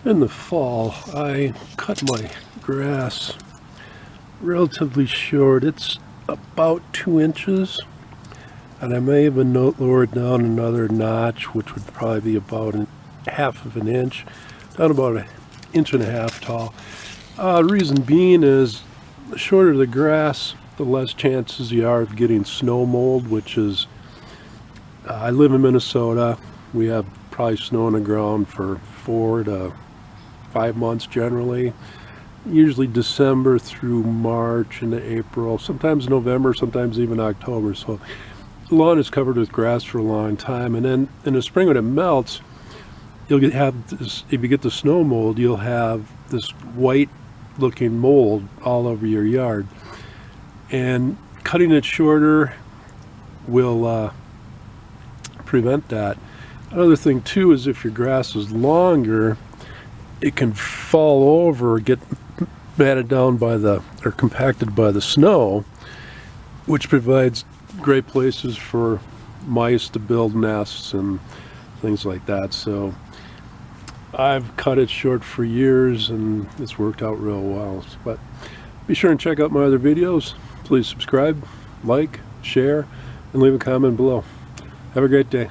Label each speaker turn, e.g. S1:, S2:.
S1: In the fall, I cut my grass relatively short. It's about 2 inches, and I may even lower it down another notch, which would probably be about half of an inch, down about 1.5 inches tall. The reason being is the shorter the grass, the less chances you are of getting snow mold, which is, I live in Minnesota. We have probably snow on the ground for 4 to 5 months generally, usually December through March into April, sometimes November, sometimes even October. So the lawn is covered with grass for a long time, and then in the spring when it melts, you'll have this, if you get the snow mold, you'll have this white looking mold all over your yard, and cutting it shorter will prevent that. Another thing too is if your grass is longer, it can fall over, get matted down by or compacted by the snow, which provides great places for mice to build nests and things like that. So I've cut it short for years and it's worked out real well. But be sure and check out my other videos. Please subscribe, like, share, and leave a comment below. Have a great day.